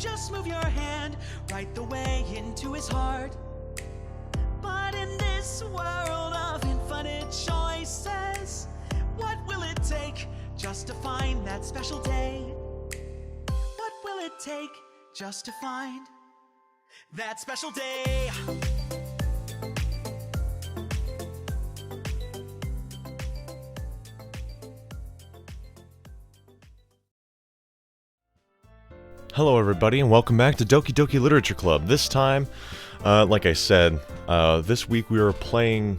just move your hand right the way into his heart. But in this world of infinite choices, what will it take just to find that special day? What will it take just to find that special day? Hello everybody and welcome back to DokiDoki Literature Club. This time, like I said, this week we are playing,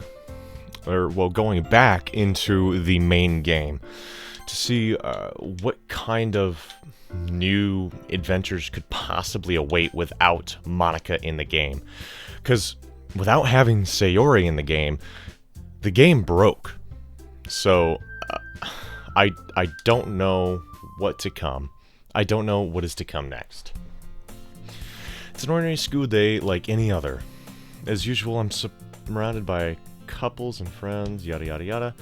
going back into the main game to see what kind of new adventures could possibly await without Monika in the game. Because without having Sayori in the game broke. So, I don't know what to come. I don't know what is to come next. It's an ordinary school day like any other. As usual, I'm surrounded by couples and friends, yada yada yada.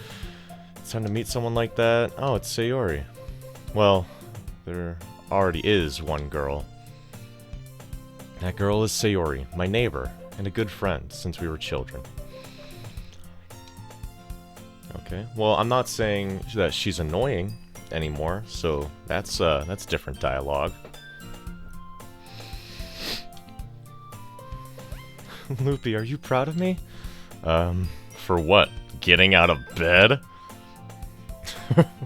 It's time to meet someone like that. Oh, it's Sayori. Well, there already is one girl. That girl is Sayori, my neighbor, and a good friend since we were children. Okay, well, I'm not saying that she's annoying anymore, so that's different dialogue. Loopy, are you proud of me? For what? Getting out of bed?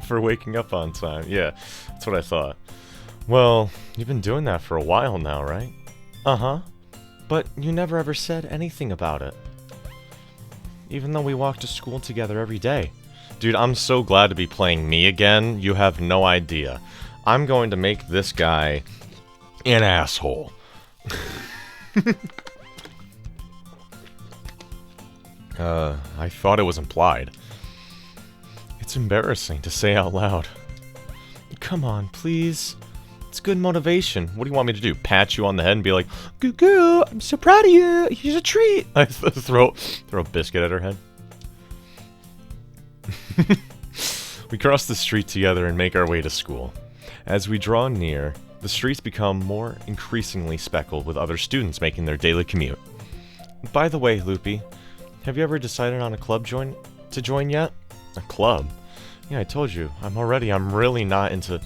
For waking up on time. Yeah, that's what I thought. Well, you've been doing that for a while now, right? Uh-huh. But you never ever said anything about it. Even though we walk to school together every day. Dude, I'm so glad to be playing me again. You have no idea. I'm going to make this guy an asshole. I thought it was implied. It's embarrassing to say out loud. Come on, please. It's good motivation. What do you want me to do? Pat you on the head and be like, "Good girl, I'm so proud of you. Here's a treat." I throw a biscuit at her head. We cross the street together and make our way to school. As we draw near, the streets become more increasingly speckled with other students making their daily commute. By the way, Loopy, have you ever decided on a club to join yet? A club? Yeah, I told you. I'm really not into...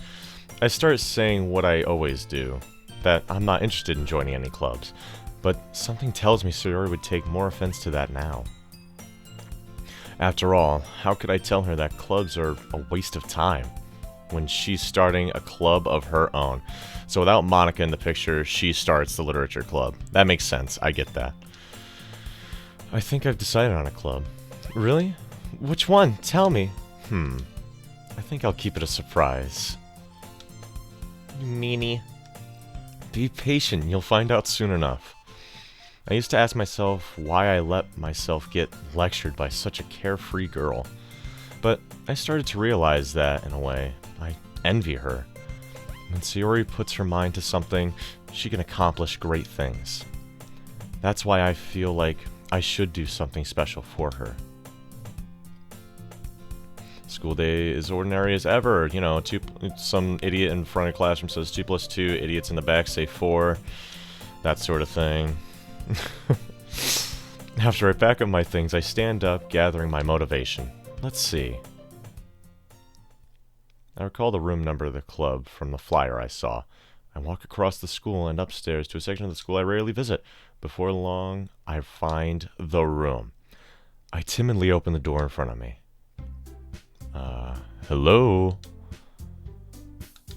I start saying what I always do, that I'm not interested in joining any clubs. But something tells me Sayori would take more offense to that now. After all, how could I tell her that clubs are a waste of time when she's starting a club of her own? So without Monika in the picture, she starts the literature club. That makes sense. I get that. I think I've decided on a club. Really? Which one? Tell me. I think I'll keep it a surprise. You meanie. Be patient. You'll find out soon enough. I used to ask myself why I let myself get lectured by such a carefree girl. But I started to realize that, in a way, I envy her. When Sayori puts her mind to something, she can accomplish great things. That's why I feel like I should do something special for her. School day is ordinary as ever. You know, some idiot in front of the classroom says 2 + 2, idiots in the back say 4, that sort of thing. After I pack up my things, I stand up, gathering my motivation. Let's see. I recall the room number of the club from the flyer I saw. I walk across the school and upstairs to a section of the school I rarely visit. Before long, I find the room. I timidly open the door in front of me. Hello?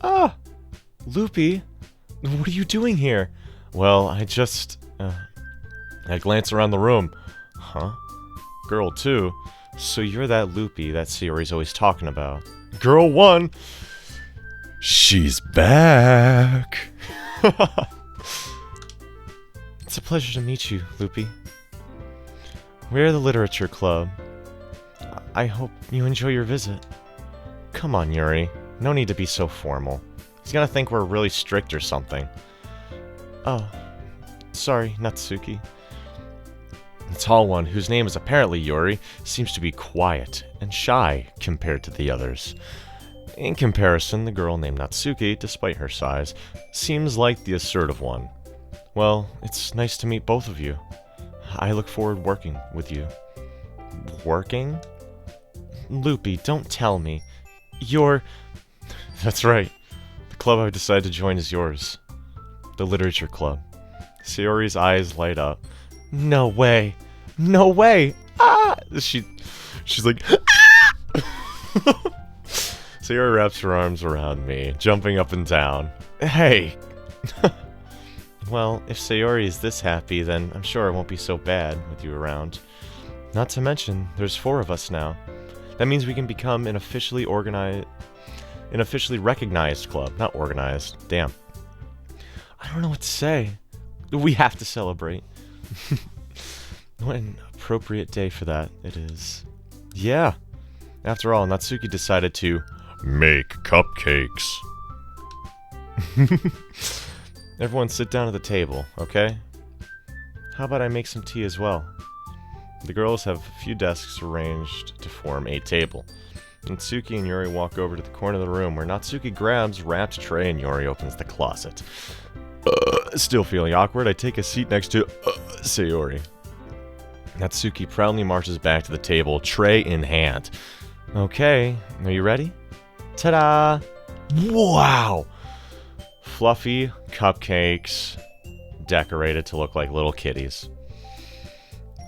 Ah! Loopy! What are you doing here? Well, I glance around the room. Huh? Girl 2? So you're that Loopy that Sayori's always talking about. Girl 1! She's back! It's a pleasure to meet you, Loopy. We're the Literature Club. I hope you enjoy your visit. Come on, Yuri. No need to be so formal. He's gonna think we're really strict or something. Oh, sorry, Natsuki. The tall one, whose name is apparently Yuri, seems to be quiet and shy compared to the others. In comparison, the girl named Natsuki, despite her size, seems like the assertive one. Well, it's nice to meet both of you. I look forward working with you. Working? Loopy, don't tell me. You're... That's right. The club I've decided to join is yours. The literature club. Sayori's eyes light up. No way. No way. Ah! She's like, ah! Sayori wraps her arms around me, jumping up and down. Hey! Well, if Sayori is this happy, then I'm sure it won't be so bad with you around. Not to mention, there's 4 of us now. That means we can become an officially recognized club. Not organized. Damn. I don't know what to say. We have to celebrate. What an appropriate day for that it is. Yeah. After all, Natsuki decided to make cupcakes. Everyone sit down at the table, okay? How about I make some tea as well? The girls have a few desks arranged to form a table. Natsuki and Yuri walk over to the corner of the room where Natsuki grabs wrapped tray and Yuri opens the closet. Still feeling awkward, I take a seat next to Sayori. Natsuki proudly marches back to the table, tray in hand. Okay, are you ready? Ta-da! Wow! Fluffy cupcakes decorated to look like little kitties.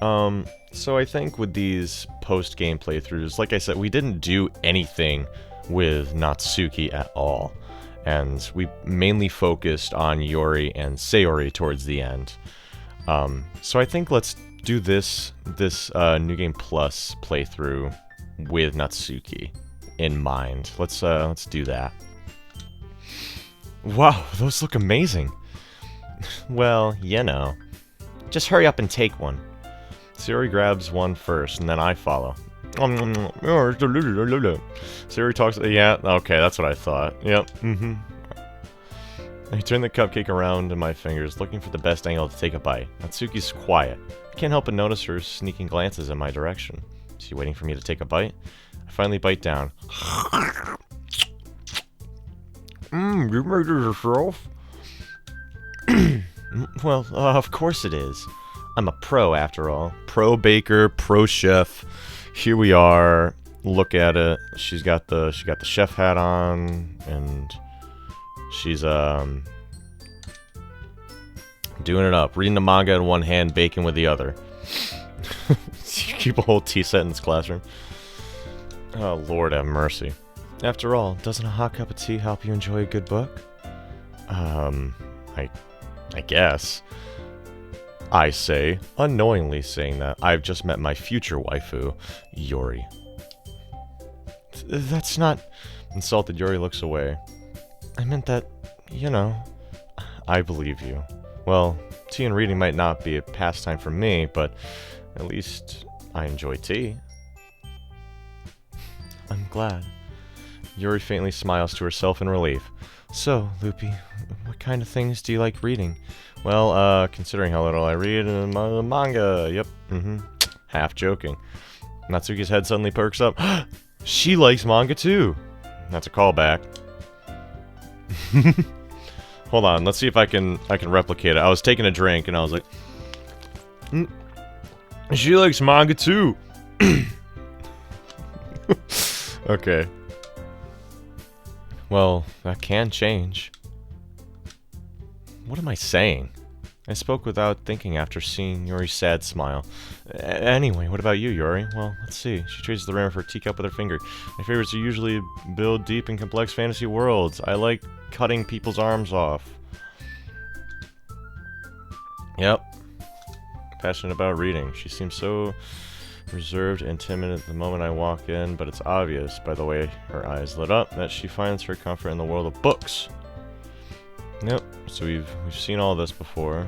So I think with these post-game playthroughs, like I said, we didn't do anything with Natsuki at all. And we mainly focused on Yuri and Sayori towards the end. So I think let's do this New Game Plus playthrough with Natsuki in mind. Let's do that. Wow, those look amazing. Well, you know. Just hurry up and take one. Sayori grabs one first, and then I follow. Sayori talks... Yeah, okay, that's what I thought. Yep, I turn the cupcake around in my fingers, looking for the best angle to take a bite. Natsuki's quiet. I can't help but notice her sneaking glances in my direction. Is she waiting for me to take a bite? I finally bite down. You made it yourself? Well, of course it is. I'm a pro, after all. Pro baker, pro chef. Here we are. Look at it. She got the chef hat on, and she's doing it up. Reading the manga in one hand, baking with the other. You keep a whole tea set in this classroom. Oh, Lord have mercy. After all, doesn't a hot cup of tea help you enjoy a good book? I guess. I say, unknowingly saying that, I've just met my future waifu, Yuri. That's not... Insulted, Yuri looks away. I meant that, you know... I believe you. Well, tea and reading might not be a pastime for me, but at least I enjoy tea. I'm glad. Yuri faintly smiles to herself in relief. So, Loopy, what kind of things do you like reading? Well, considering how little I read manga, yep, half joking. Natsuki's head suddenly perks up. She likes manga too! That's a callback. Hold on, let's see if I can replicate it. I was taking a drink and I was like... She likes manga too! Okay. Well, that can change. What am I saying? I spoke without thinking after seeing Yuri's sad smile. Anyway, what about you, Yuri? Well, let's see. She traces the rim of her teacup with her finger. My favorites are usually build deep and complex fantasy worlds. I like cutting people's arms off. Yep. Passionate about reading. She seems so reserved and timid at the moment I walk in, but it's obvious by the way her eyes lit up that she finds her comfort in the world of books. Yep, so we've seen all this before.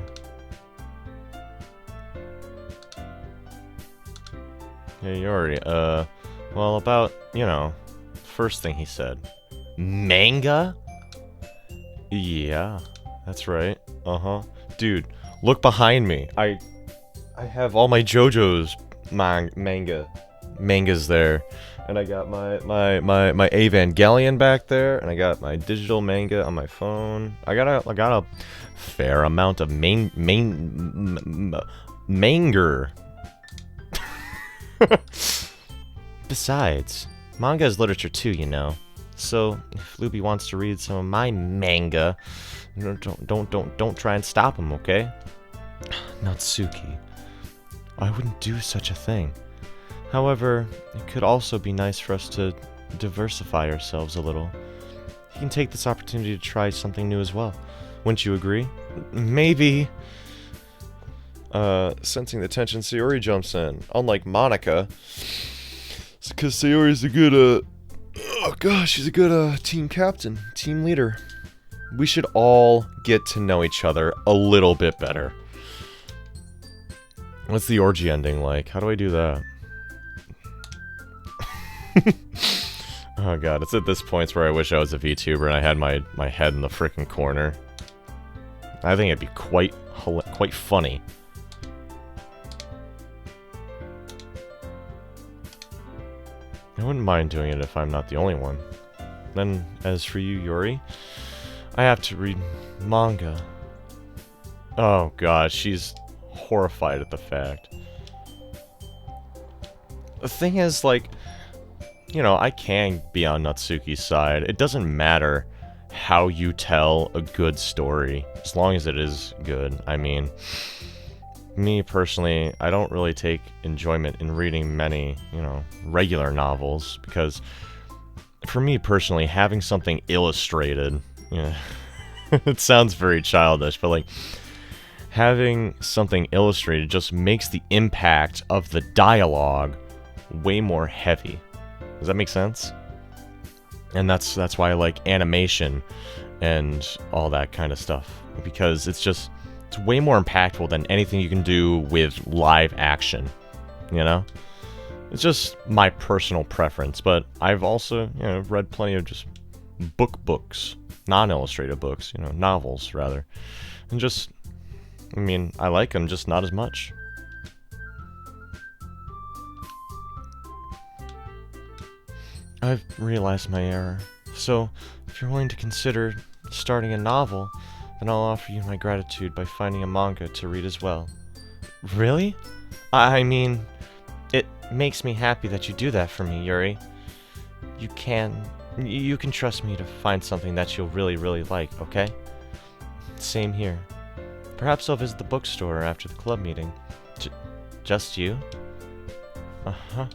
Hey Yuri, well about, you know, first thing he said. Manga? Yeah, that's right. Dude, look behind me. I have all my JoJo's manga mangas there. And I got my Evangelion back there, and I got my digital manga on my phone. I got a fair amount of manger. Besides, manga is literature too, you know. So if Loopy wants to read some of my manga, don't try and stop him, okay? Natsuki, I wouldn't do such a thing. However, it could also be nice for us to diversify ourselves a little. You can take this opportunity to try something new as well. Wouldn't you agree? Maybe. Sensing the tension, Sayori jumps in. Unlike Monica, because Sayori's a good, oh gosh, she's a good, team captain, team leader. We should all get to know each other a little bit better. What's the orgy ending like? How do I do that? Oh god, it's at this point where I wish I was a VTuber and I had my head in the frickin' corner. I think it'd be quite funny. I wouldn't mind doing it if I'm not the only one. Then, as for you, Yuri, I have to read manga. Oh god, she's horrified at the fact. The thing is, like, you know, I can be on Natsuki's side. It doesn't matter how you tell a good story, as long as it is good. I mean, me personally, I don't really take enjoyment in reading many, you know, regular novels, because for me personally, having something illustrated, you know, it sounds very childish, but like, having something illustrated just makes the impact of the dialogue way more heavy. Does that make sense? And that's why I like animation and all that kind of stuff, because it's way more impactful than anything you can do with live action, you know? It's just my personal preference, but I've also, you know, read plenty of just books, non-illustrated books, you know, novels rather, and just, I mean, I like them, just not as much. I've realized my error, so if you're willing to consider starting a novel, then I'll offer you my gratitude by finding a manga to read as well. Really? I mean, it makes me happy that you do that for me, Yuri. You can trust me to find something that you'll really, really like, okay? Same here. Perhaps I'll visit the bookstore after the club meeting. Just you? Uh-huh.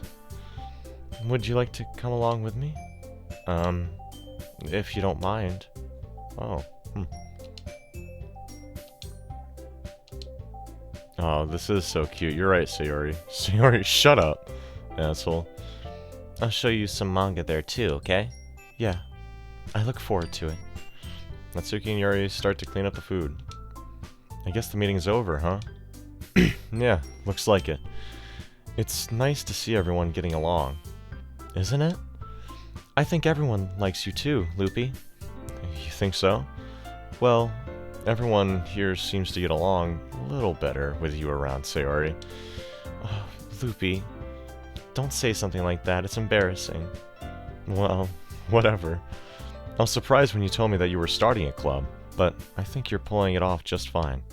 Would you like to come along with me? If you don't mind. Oh, Oh, this is so cute. You're right, Sayori. Sayori, shut up, asshole. I'll show you some manga there too, okay? Yeah. I look forward to it. Natsuki and Yuri start to clean up the food. I guess the meeting's over, huh? Yeah, looks like it. It's nice to see everyone getting along. Isn't it? I think everyone likes you too, Loopy. You think so? Well, everyone here seems to get along a little better with you around, Sayori. Oh, Loopy, don't say something like that. It's embarrassing. Well, whatever. I was surprised when you told me that you were starting a club, but I think you're pulling it off just fine.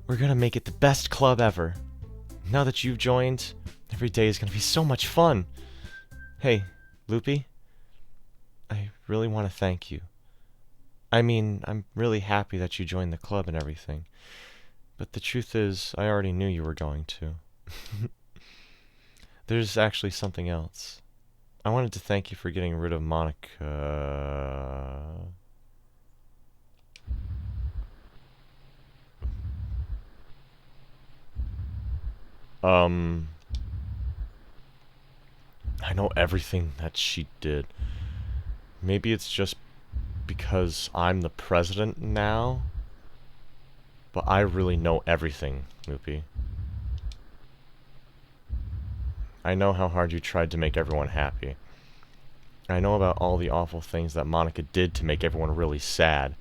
We're gonna make it the best club ever. Now that you've joined, every day is gonna be so much fun. Hey, Loopy, I really want to thank you. I mean, I'm really happy that you joined the club and everything, but the truth is, I already knew you were going to. There's actually something else. I wanted to thank you for getting rid of Monica. I know everything that she did. Maybe it's just because I'm the president now, but I really know everything, Loopy. I know how hard you tried to make everyone happy. I know about all the awful things that Monica did to make everyone really sad,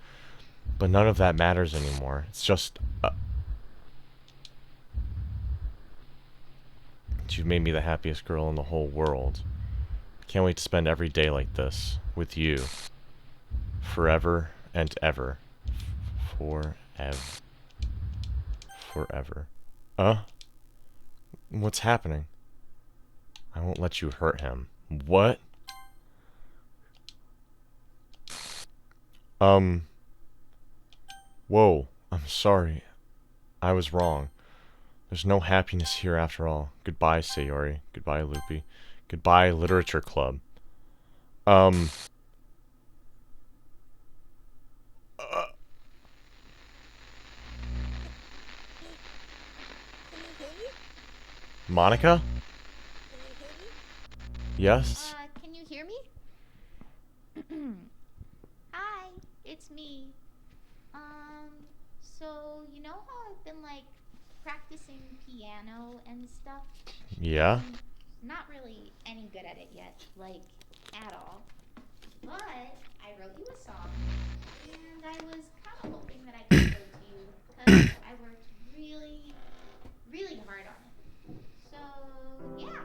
but none of that matters anymore. It's just... that you've made me the happiest girl in the whole world. Can't wait to spend every day like this with you. Forever and ever. Forever. Forever. What's happening? I won't let you hurt him. What? Whoa. I'm sorry. I was wrong. There's no happiness here after all. Goodbye, Sayori. Goodbye, Loopy. Goodbye, Literature Club. Monica? Yes? Can you hear me? Hi, it's me. So you know how I've been like practicing piano and stuff? Yeah? Not really any good at it yet, like at all. But I wrote you a song, and I was kind of hoping that I could show it to you because I worked really, really hard on it. So yeah.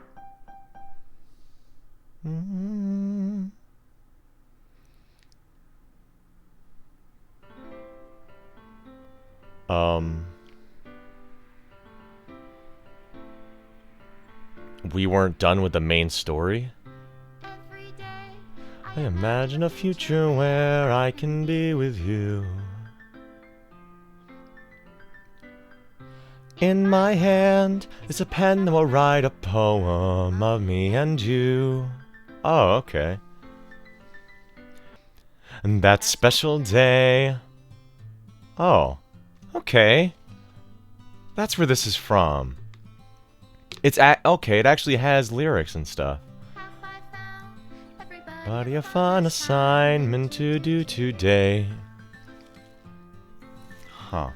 We weren't done with the main story? Every day I imagine a future where I can be with you. In my hand is a pen that will write a poem of me and you. Oh, okay. And that special day. Oh, okay. That's where this is from. Okay, it actually has lyrics and stuff. Buddy, a fun assignment to do today. Huh.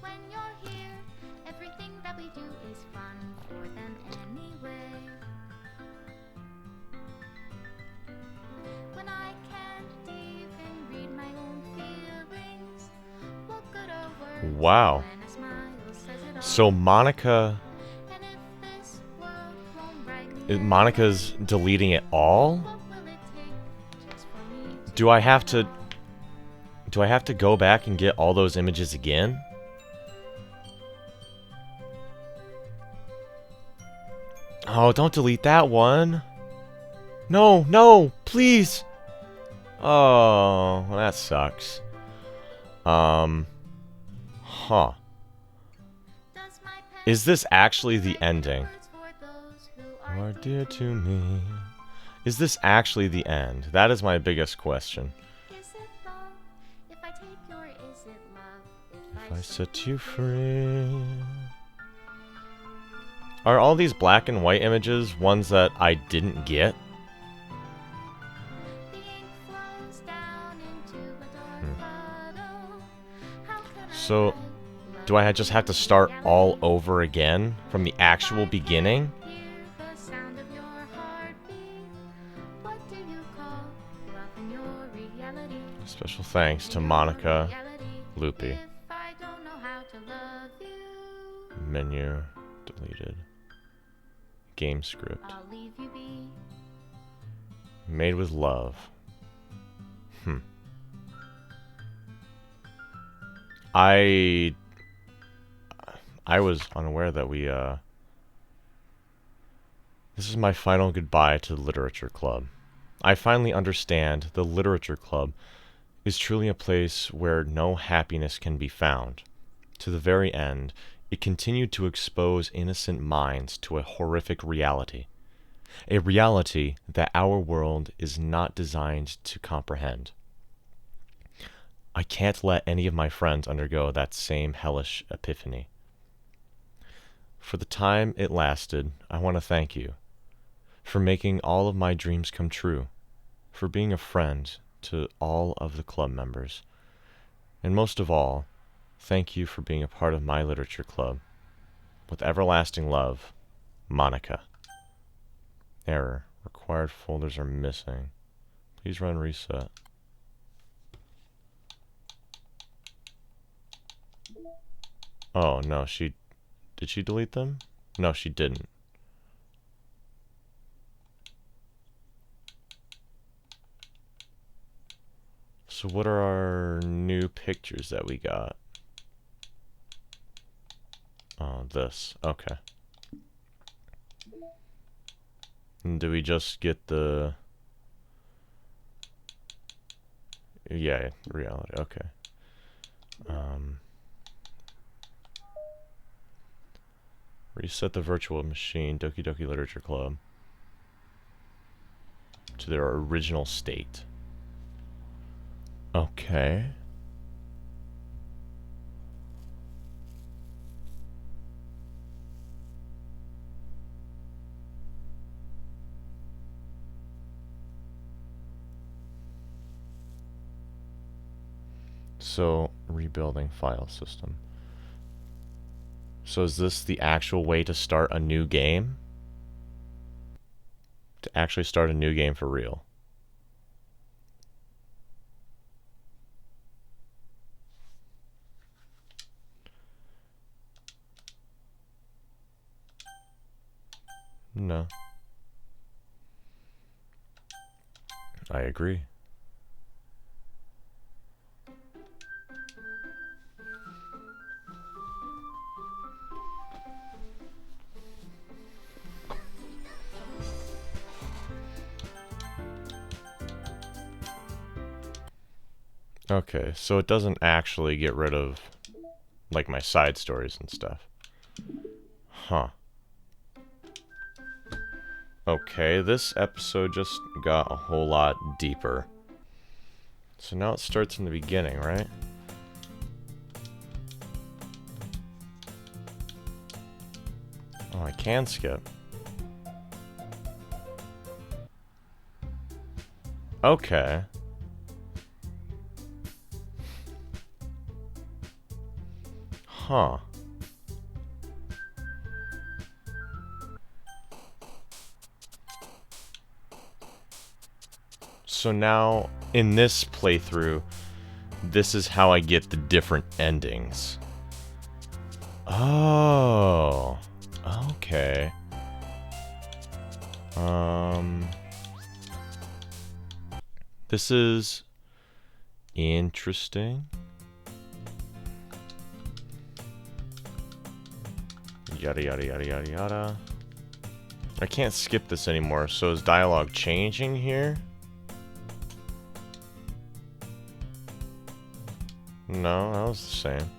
When you're here, everything that we do is fun for them anyway. When I can't even read my own feelings, what good are words Wow. when a smile says it all? So Monica... And if this world won't write me Monica's deleting it all? what will it take just for me to Do I have to go back and get all those images again? Oh, don't delete that one. No, no, please. Oh, well, that sucks. Huh. Does my pen Is this actually the ending? words for those who You are are dear to me. Is this actually the end? That is my biggest question. Is it love if I take your is it love If I set you free. Are all these black and white images ones that I didn't get? The ink flows down into a dark puddle. How can So, write do I love just have to start all over again from the actual beginning? Hear the sound of your heartbeat. What do you call love in your reality? Special thanks to In your Monica, reality, Loopy. If I don't know how to love you, Menu deleted. Game script. I'll leave you be. Made with love. I was unaware that we this is my final goodbye to the Literature Club. I finally understand the Literature Club is truly a place where no happiness can be found. To the very end, it continued to expose innocent minds to a horrific reality. A reality that our world is not designed to comprehend. I can't let any of my friends undergo that same hellish epiphany. For the time it lasted, I want to thank you for making all of my dreams come true, for being a friend to all of the club members, and most of all, thank you for being a part of my literature club. With everlasting love, Monica. Error. Required folders are missing. Please run reset. Oh, no, did she delete them? No, she didn't. So what are our new pictures that we got? Oh, this. Okay. And do we just get the... Yeah, reality. Okay. Reset the virtual machine, DokiDoki Literature Club, to their original state. Okay. So, rebuilding file system. So is this the actual way to start a new game? To actually start a new game for real? No. I agree. Okay, so it doesn't actually get rid of, like, my side stories and stuff. Huh. Okay, this episode just got a whole lot deeper. So now it starts in the beginning, right? Oh, I can skip. Okay. Huh. So now, in this playthrough, this is how I get the different endings. Oh. Okay. This is interesting. Yada yada yada yada yada. I can't skip this anymore, so is dialogue changing here? No, that was the same.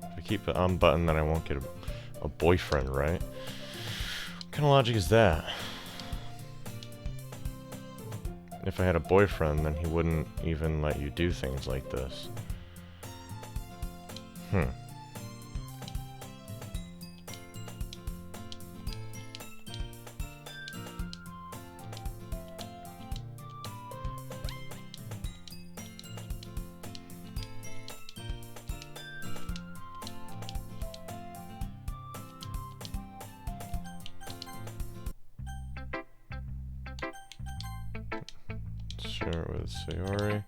If I keep it on button, then I won't get a boyfriend, right? What kind of logic is that? If I had a boyfriend, then he wouldn't even let you do things like this. Share with Sayori.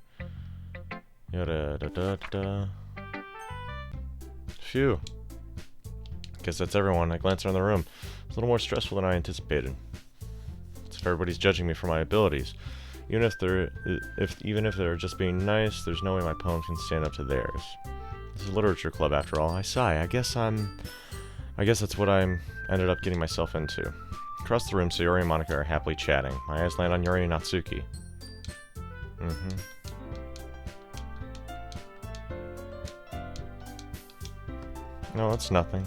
Yada da da da. Phew. Guess that's everyone. I glanced around the room. It's a little more stressful than I anticipated. It's if everybody's judging me for my abilities. Even if they're just being nice, there's no way my poems can stand up to theirs. This is a literature club after all. I sigh. I guess that's what I'm ended up getting myself into. Across the room, Sayori and Monica are happily chatting. My eyes land on Yuri and Natsuki. No, that's nothing.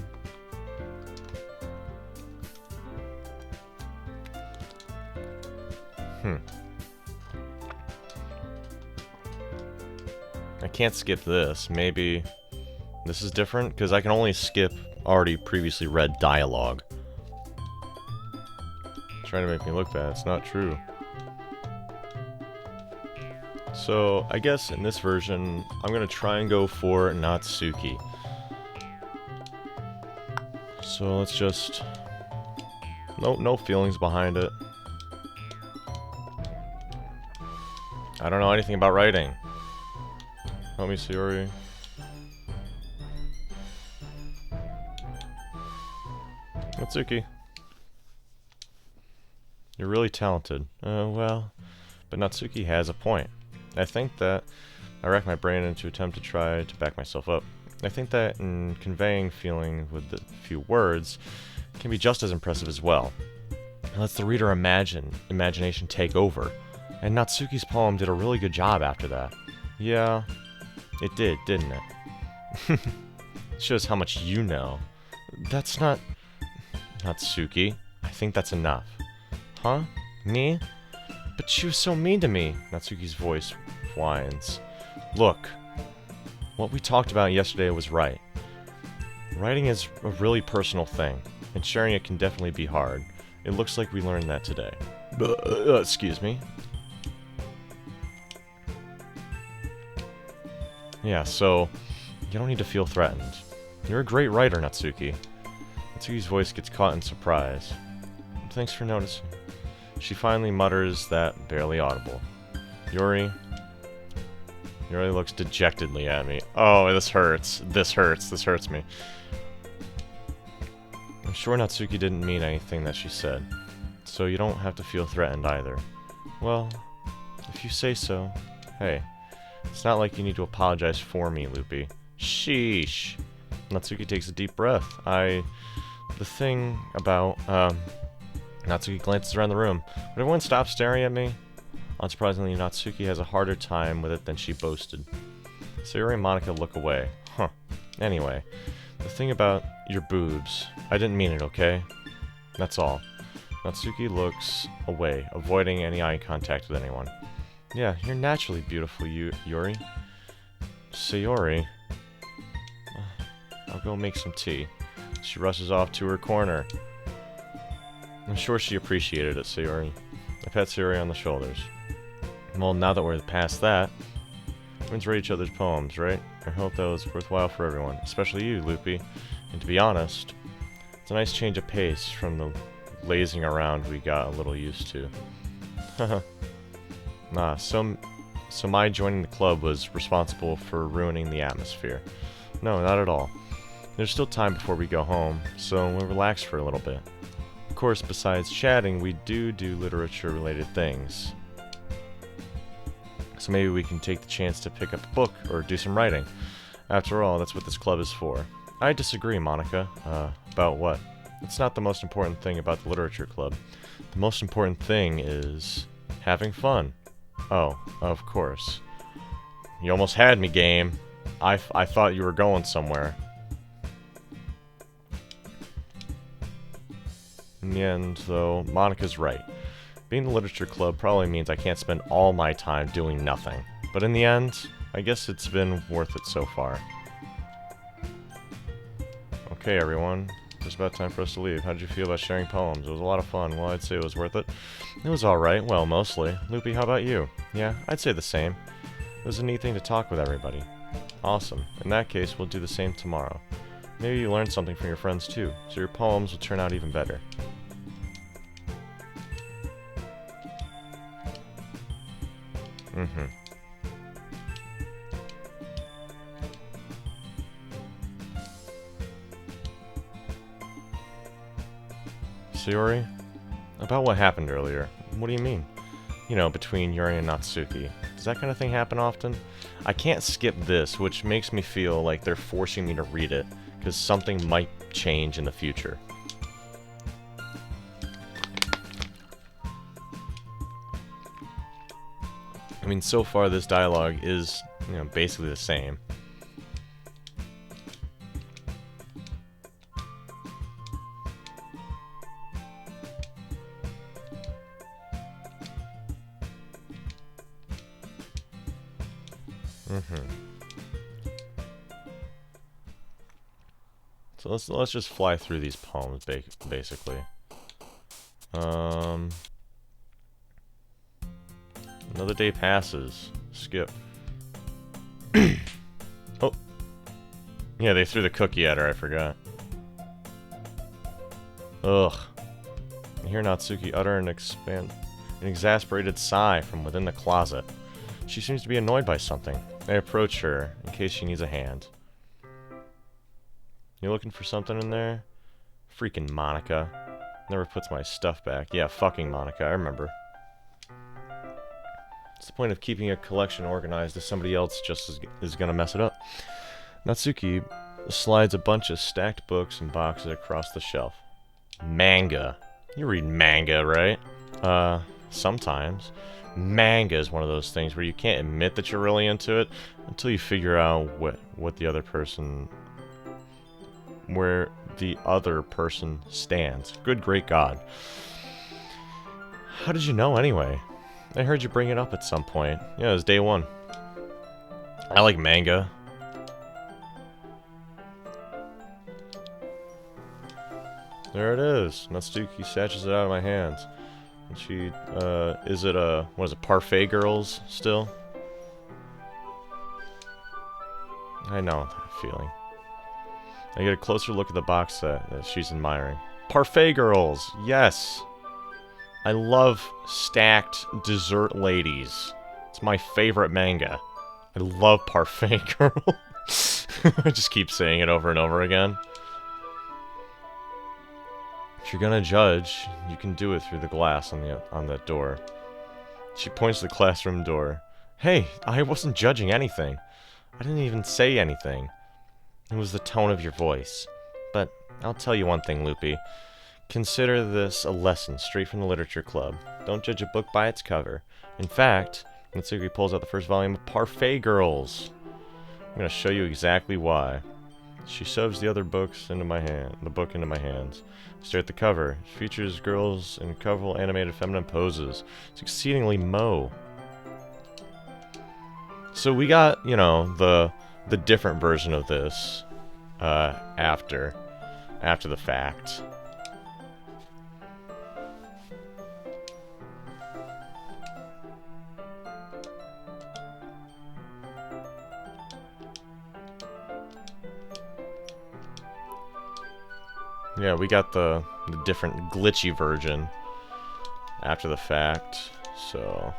I can't skip this. Maybe this is different? Because I can only skip already previously read dialogue. Trying to make me look bad. It's not true. So, I guess in this version, I'm going to try and go for Natsuki. So, let's just... No feelings behind it. I don't know anything about writing. Help me, Sayori. Natsuki. You're really talented. Well... but Natsuki has a point. I think that I rack my brain into attempt to try to back myself up. I think that in conveying feeling with the few words can be just as impressive as well. It lets the reader imagination take over. And Natsuki's poem did a really good job after that. Yeah, it did, didn't it? It shows how much you know. That's not... Natsuki, I think that's enough. Huh? Me? But she was so mean to me, Natsuki's voice whines. Look, what we talked about yesterday was right. Writing is a really personal thing, and sharing it can definitely be hard. It looks like we learned that today. Excuse me. Yeah, so, you don't need to feel threatened. You're a great writer, Natsuki. Natsuki's voice gets caught in surprise. Thanks for noticing. She finally mutters that barely audible. Yuri looks dejectedly at me. Oh, this hurts. This hurts. This hurts me. I'm sure Natsuki didn't mean anything that she said, so you don't have to feel threatened either. Well, if you say so. Hey, it's not like you need to apologize for me, Loopy. Sheesh. Natsuki takes a deep breath. The thing about, Natsuki glances around the room. Would everyone stop staring at me? Unsurprisingly, Natsuki has a harder time with it than she boasted. Sayori and Monica look away. Huh. Anyway, the thing about your boobs, I didn't mean it, okay? That's all. Natsuki looks away, avoiding any eye contact with anyone. Yeah, you're naturally beautiful, Yuri. Sayori. I'll go make some tea. She rushes off to her corner. I'm sure she appreciated it, Sayori. I pat Sayori on the shoulders. Well, now that we're past that, everyone's read each other's poems, right? I hope that was worthwhile for everyone, especially you, Loopy. And to be honest, it's a nice change of pace from the lazing around we got a little used to. Haha. So my joining the club was responsible for ruining the atmosphere. No, not at all. There's still time before we go home, so we'll relax for a little bit. Of course, besides chatting, we do literature-related things. So maybe we can take the chance to pick up a book or do some writing. After all, that's what this club is for. I disagree, Monica. About what? It's not the most important thing about the literature club. The most important thing is having fun. Oh, of course. You almost had me, game. I thought you were going somewhere. In the end, though, Monica's right. Being the literature club probably means I can't spend all my time doing nothing. But in the end, I guess it's been worth it so far. Okay, everyone. Just about time for us to leave. How did you feel about sharing poems? It was a lot of fun. Well, I'd say it was worth it. It was alright. Well, mostly. Loopy, how about you? Yeah, I'd say the same. It was a neat thing to talk with everybody. Awesome. In that case, we'll do the same tomorrow. Maybe you learned something from your friends too, so your poems will turn out even better. Sayori? About what happened earlier. What do you mean? You know, between Yuri and Natsuki. Does that kind of thing happen often? I can't skip this, which makes me feel like they're forcing me to read it, because something might change in the future. I mean, so far this dialogue is, you know, basically the same. So let's just fly through these poems, basically. Another day passes. Skip. Oh. Yeah, they threw the cookie at her, I forgot. Ugh. I hear Natsuki utter an exasperated sigh from within the closet. She seems to be annoyed by something. I approach her, in case she needs a hand. You looking for something in there? Freaking Monica. Never puts my stuff back. Yeah, fucking Monica, I remember. What's the point of keeping a collection organized if somebody else is gonna mess it up? Natsuki slides a bunch of stacked books and boxes across the shelf. Manga. You read manga, right? Sometimes. Manga is one of those things where you can't admit that you're really into it until you figure out what the other person... where the other person stands. Good great God. How did you know anyway? I heard you bring it up at some point. Yeah, it was day one. I like manga. There it is. Natsuki snatches it out of my hands. And she, is it what is it, Parfait Girls still? I know that feeling. I get a closer look at the box set that she's admiring. Parfait Girls! Yes! I love stacked dessert ladies. It's my favorite manga. I love Parfait Girls. I just keep saying it over and over again. If you're gonna judge, you can do it through the glass on that door. She points to the classroom door. Hey, I wasn't judging anything. I didn't even say anything. It was the tone of your voice. But I'll tell you one thing, Loopy. Consider this a lesson straight from the literature club. Don't judge a book by its cover. In fact, Natsuki pulls out the first volume of Parfait Girls. I'm gonna show you exactly why. She shoves the other books into my hand, the book into my hands. Stare at the cover. It features girls in colorful animated feminine poses. It's exceedingly mo. So we got, you know, the different version of this after the fact. Yeah, we got the different glitchy version after the fact, so...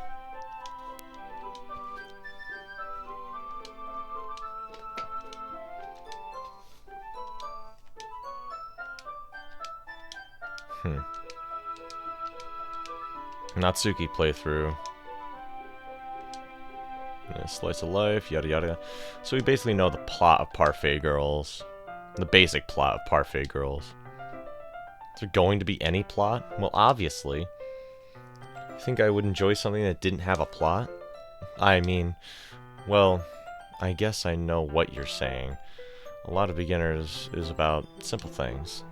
Natsuki playthrough. Yeah, slice of life, yada yada. So we basically know the plot of Parfait Girls. The basic plot of Parfait Girls. Is there going to be any plot? Well, obviously. You think I would enjoy something that didn't have a plot? I mean, well, I guess I know what you're saying. A lot of beginners is about simple things.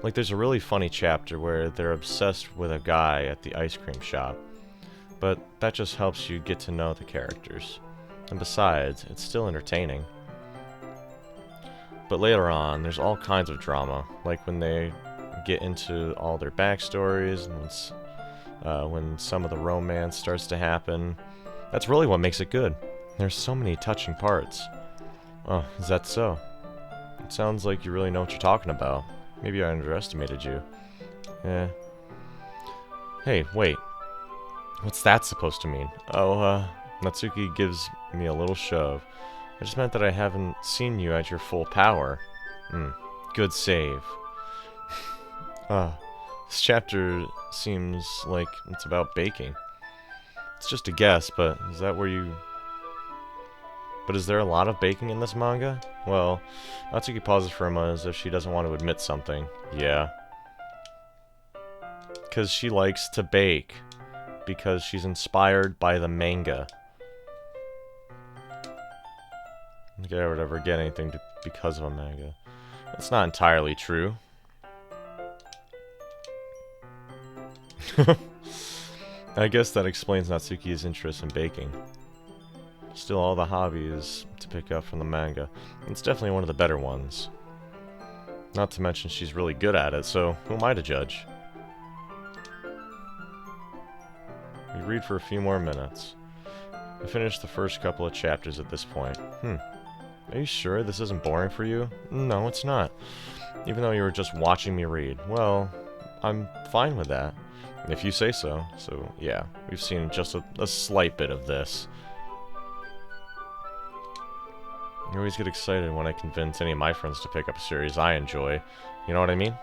Like, there's a really funny chapter where they're obsessed with a guy at the ice cream shop. But that just helps you get to know the characters. And besides, it's still entertaining. But later on, there's all kinds of drama. Like when they get into all their backstories, and when some of the romance starts to happen. That's really what makes it good. There's so many touching parts. Oh, is that so? It sounds like you really know what you're talking about. Maybe I underestimated you. Eh. Hey, wait. What's that supposed to mean? Oh, Natsuki gives me a little shove. I just meant that I haven't seen you at your full power. Good save. This chapter seems like it's about baking. It's just a guess, but is that where you... But is there a lot of baking in this manga? Well, Natsuki pauses for a moment as if she doesn't want to admit something. Yeah. Because she likes to bake. Because she's inspired by the manga. Okay, I would ever get anything because of a manga. That's not entirely true. I guess that explains Natsuki's interest in baking. Still, all the hobbies to pick up from the manga. It's definitely one of the better ones. Not to mention she's really good at it, so who am I to judge? We read for a few more minutes. I finished the first couple of chapters at this point. Are you sure this isn't boring for you? No, it's not. Even though you were just watching me read. Well, I'm fine with that. If you say so. So, yeah, we've seen just a slight bit of this. I always get excited when I convince any of my friends to pick up a series I enjoy. You know what I mean?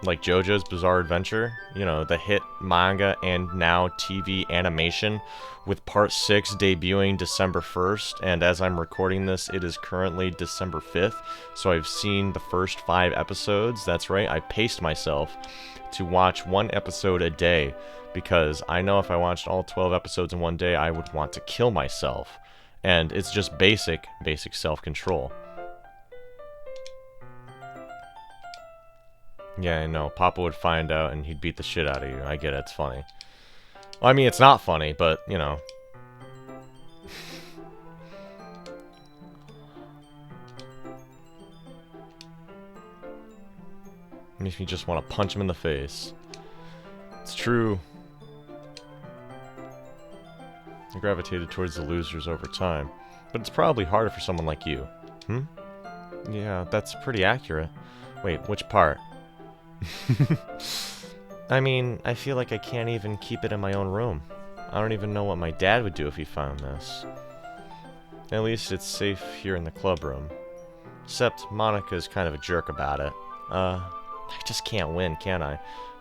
like JoJo's Bizarre Adventure, you know, the hit manga and now TV animation, with part 6 debuting December 1st, and as I'm recording this, it is currently December 5th, so I've seen the first 5 episodes. That's right, I paced myself to watch 1 episode a day, because I know if I watched all 12 episodes in one day, I would want to kill myself, and it's just basic self-control. Yeah, I know. Papa would find out and he'd beat the shit out of you. I get it. It's funny. Well, I mean, it's not funny, but, you know. Makes me just want to punch him in the face. It's true. I gravitated towards the losers over time. But it's probably harder for someone like you. Hmm? Yeah, that's pretty accurate. Wait, which part? I mean, I feel like I can't even keep it in my own room. I don't even know what my dad would do if he found this. At least it's safe here in the club room. Except Monica's kind of a jerk about it. I just can't win, can I?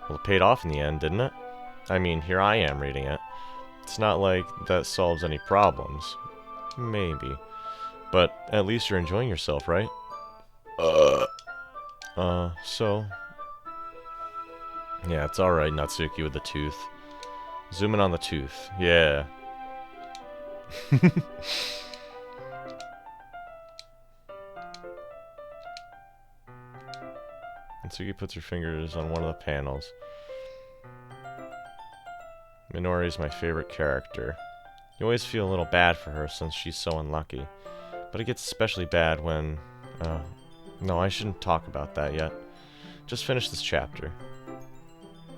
Well, it paid off in the end, didn't it? I mean, here I am reading it. It's not like that solves any problems. Maybe. But at least you're enjoying yourself, right? So... Yeah, it's alright, Natsuki with the tooth. Zoom in on the tooth. Yeah. Natsuki puts her fingers on one of the panels. Minori is my favorite character. You always feel a little bad for her since she's so unlucky. But it gets especially bad when... no, I shouldn't talk about that yet. Just finish this chapter.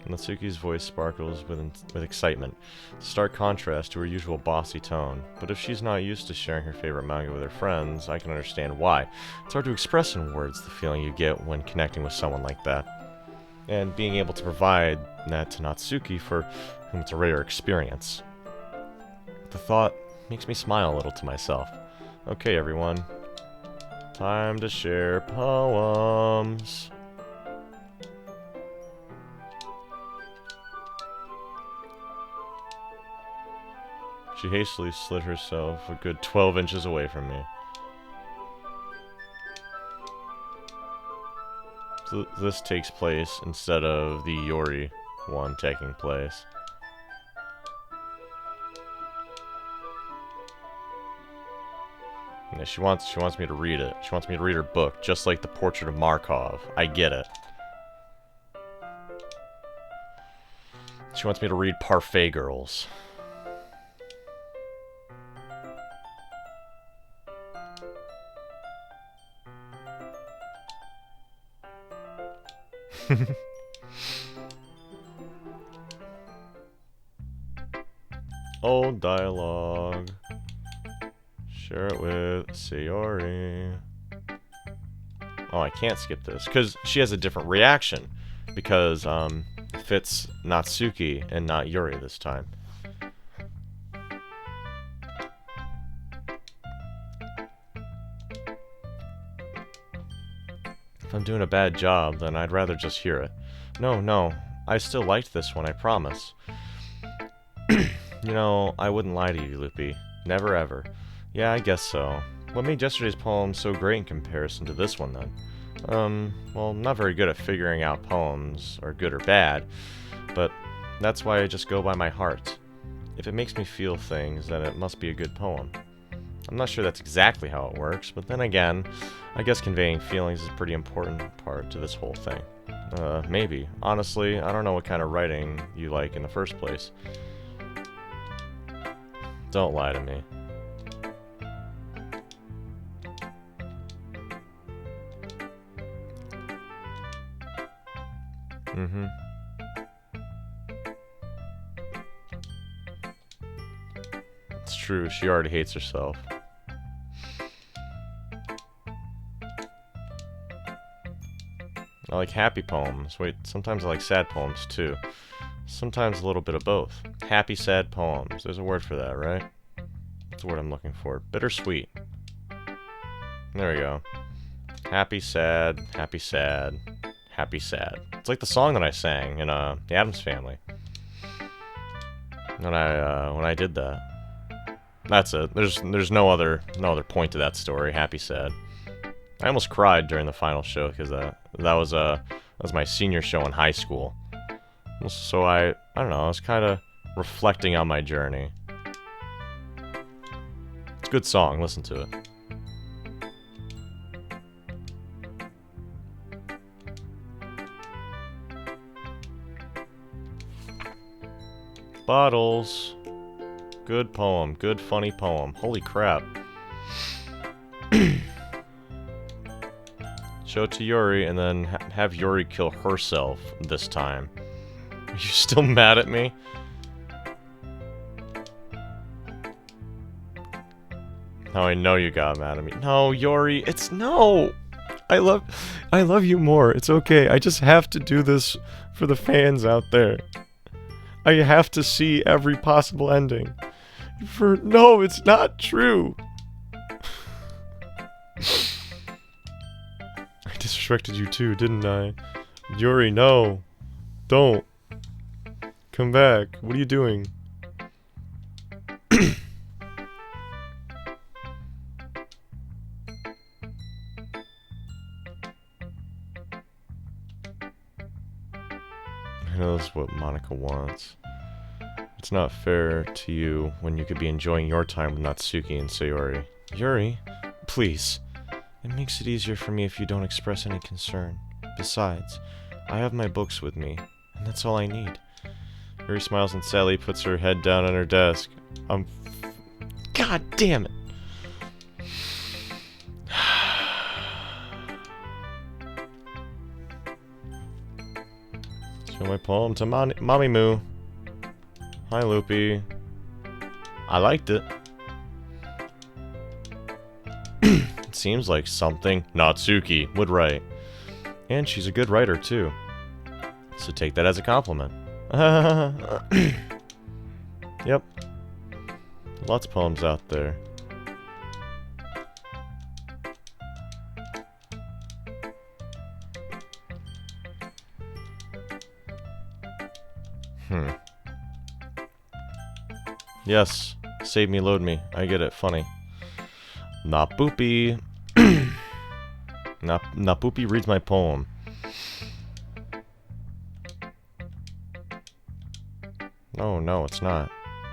Natsuki's voice sparkles with excitement, stark contrast to her usual bossy tone. But if she's not used to sharing her favorite manga with her friends, I can understand why. It's hard to express in words the feeling you get when connecting with someone like that. And being able to provide that to Natsuki, for whom it's a rare experience. The thought makes me smile a little to myself. Okay, everyone. Time to share poems. She hastily slid herself a good 12 inches away from me. So this takes place instead of the Yori one taking place. Yeah, she wants me to read it. She wants me to read her book, just like the Portrait of Markov. I get it. She wants me to read Parfait Girls. Old dialogue. Share it with Sayori. Oh, I can't skip this because she has a different reaction because it fits Natsuki and not Yuri this time. If I'm doing a bad job, then I'd rather just hear it. No, I still liked this one, I promise. You know, I wouldn't lie to you, Loopy. Never ever. Yeah, I guess so. What made yesterday's poem so great in comparison to this one, then? Well, I'm not very good at figuring out poems, are good or bad, but that's why I just go by my heart. If it makes me feel things, then it must be a good poem. I'm not sure that's exactly how it works, but then again, I guess conveying feelings is a pretty important part to this whole thing. Maybe. Honestly, I don't know what kind of writing you like in the first place. Don't lie to me. Mm-hmm. It's true, she already hates herself. I like happy poems. Wait, sometimes I like sad poems too. Sometimes a little bit of both. Happy, sad poems. There's a word for that, right? That's the word I'm looking for. Bittersweet. There we go. Happy, sad, Happy, sad. It's like the song that I sang in The Addams Family. When I did that. That's it. There's no other point to that story. Happy, sad. I almost cried during the final show because that was my senior show in high school. So I don't know. I was kind of reflecting on my journey. It's a good song. Listen to it. Bottles. Good poem. Good funny poem. Holy crap. Show it to Yuri and then have Yuri kill herself this time. Are you still mad at me? No, I know you got mad at me. No, Yuri, it's no. I love you more. It's okay. I just have to do this for the fans out there. I have to see every possible ending. No, it's not true. I disrespected you too, didn't I? Yuri, no. Don't. Come back. What are you doing? I know this is what Monica wants. It's not fair to you when you could be enjoying your time with Natsuki and Sayori. Yuri, please. It makes it easier for me if you don't express any concern. Besides, I have my books with me, and that's all I need. Yuri smiles and Sally puts her head down on her desk. God damn it! Show my poem to Mommy Moo. Hi, Loopy. I liked it. It seems like something Natsuki would write. And she's a good writer, too. So take that as a compliment. Yep. Lots of poems out there. Yes. Save me, load me. I get it. Funny. Not Boopy. Not Boopy reads my poem. Oh, no, it's not.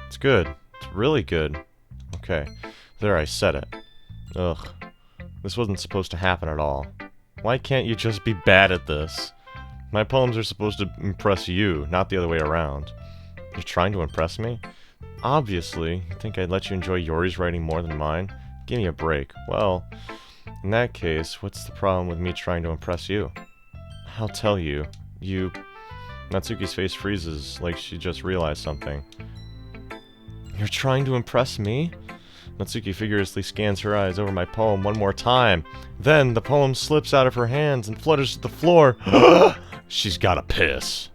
It's good. It's really good. Okay. There, I said it. Ugh. This wasn't supposed to happen at all. Why can't you just be bad at this? My poems are supposed to impress you, not the other way around. You're trying to impress me? Obviously. You think I'd let you enjoy Yori's writing more than mine? Give me a break. Well, in that case, what's the problem with me trying to impress you? I'll tell you. Natsuki's face freezes, like she just realized something. You're trying to impress me? Natsuki vigorously scans her eyes over my poem one more time. Then, the poem slips out of her hands and flutters to the floor. She's gotta piss.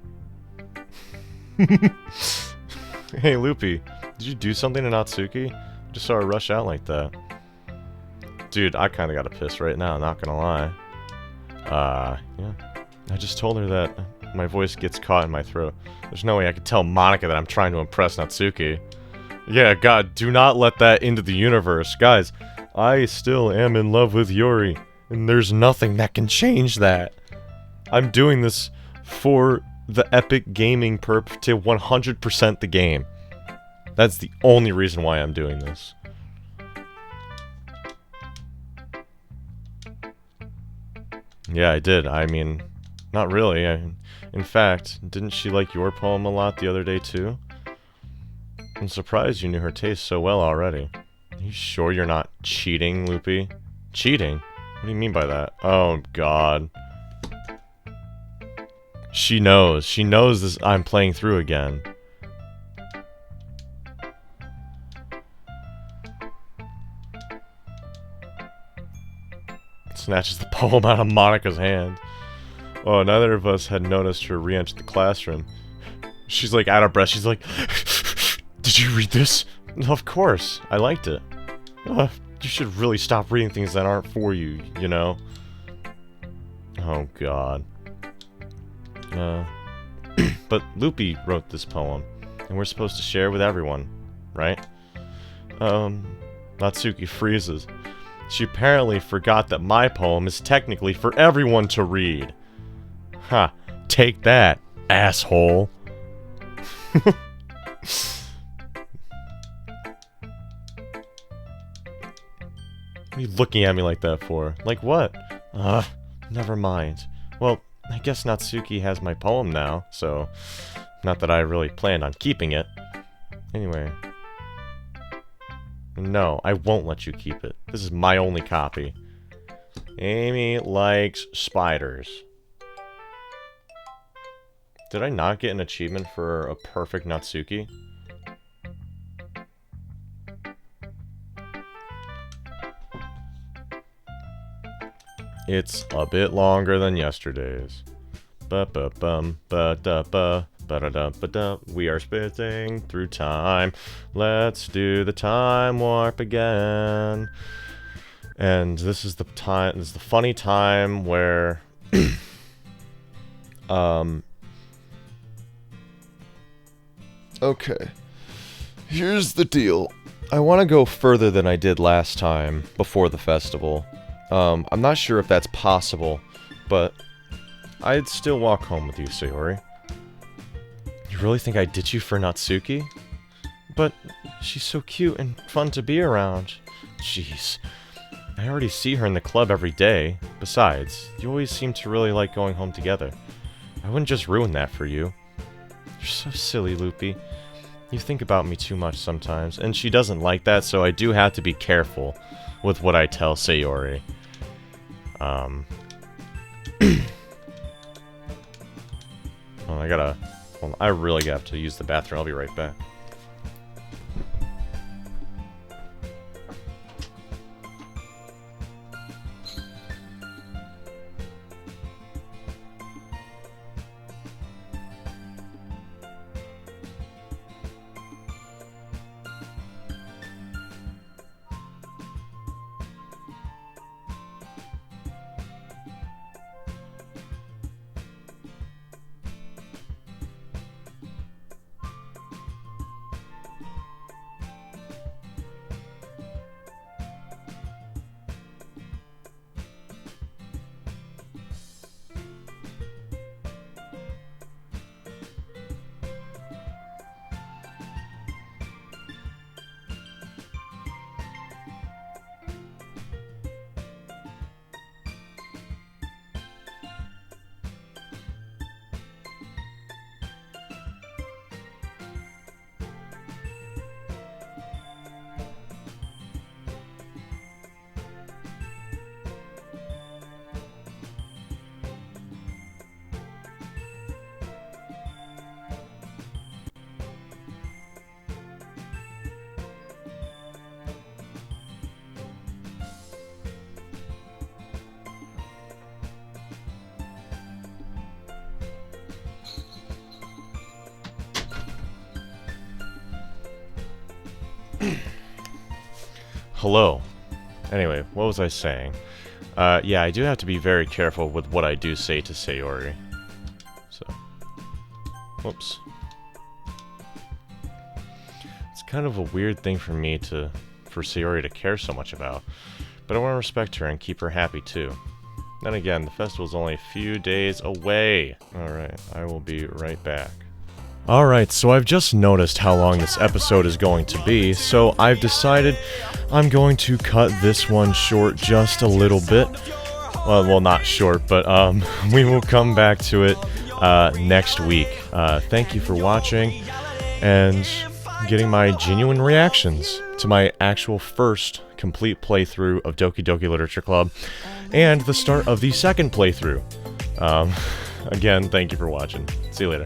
Hey, Loopy. Did you do something to Natsuki? I just saw her rush out like that. Dude, I kinda gotta piss right now, not gonna lie. Yeah. I just told her that my voice gets caught in my throat. There's no way I could tell Monica that I'm trying to impress Natsuki. Yeah, God, do not let that into the universe. Guys, I still am in love with Yuri, and there's nothing that can change that. I'm doing this for the epic gaming perp to 100% the game. That's the only reason why I'm doing this. Yeah, I did. I mean, not really. In fact, didn't she like your poem a lot the other day too? I'm surprised you knew her taste so well already. Are you sure you're not cheating, Loopy? Cheating? What do you mean by that? Oh, God. She knows. She knows this. I'm playing through again. Snatches the poem out of Monica's hand. Oh, neither of us had noticed her re-enter the classroom. She's like out of breath. She's like, did you read this? Of course. I liked it. You should really stop reading things that aren't for you, you know? Oh, God. But Loopy wrote this poem, and we're supposed to share with everyone, right? Natsuki freezes. She apparently forgot that my poem is technically for everyone to read. Ha, take that, asshole. What are you looking at me like that for? Like what? Never mind. Well, I guess Natsuki has my poem now, so... Not that I really planned on keeping it. Anyway. No, I won't let you keep it. This is my only copy. Amy likes spiders. Did I not get an achievement for a perfect Natsuki? It's a bit longer than yesterday's. Ba-ba-bum, ba-da-ba, ba-da-da-ba-da. We are spitting through time. Let's do the time warp again. And this is the time, this is the funny time where okay. Here's the deal. I want to go further than I did last time before the festival. I'm not sure if that's possible, but I'd still walk home with you, Sayori. You really think I'd ditch you for Natsuki? But she's so cute and fun to be around. Jeez. I already see her in the club every day. Besides, you always seem to really like going home together. I wouldn't just ruin that for you. You're so silly, Loopy. You think about me too much sometimes, and she doesn't like that, so I do have to be careful with what I tell Sayori. Well, I really have to use the bathroom. I'll be right back. Hello. Anyway, what was I saying? Yeah, I do have to be very careful with what I do say to Sayori. So, whoops. It's kind of a weird thing for me for Sayori to care so much about, but I want to respect her and keep her happy too. Then again, the festival's only a few days away. Alright, I will be right back. Alright, so I've just noticed how long this episode is going to be, so I've decided I'm going to cut this one short just a little bit. Well, not short, but we will come back to it next week. Thank you for watching and getting my genuine reactions to my actual first complete playthrough of DokiDoki Literature Club and the start of the second playthrough. Again, thank you for watching. See you later.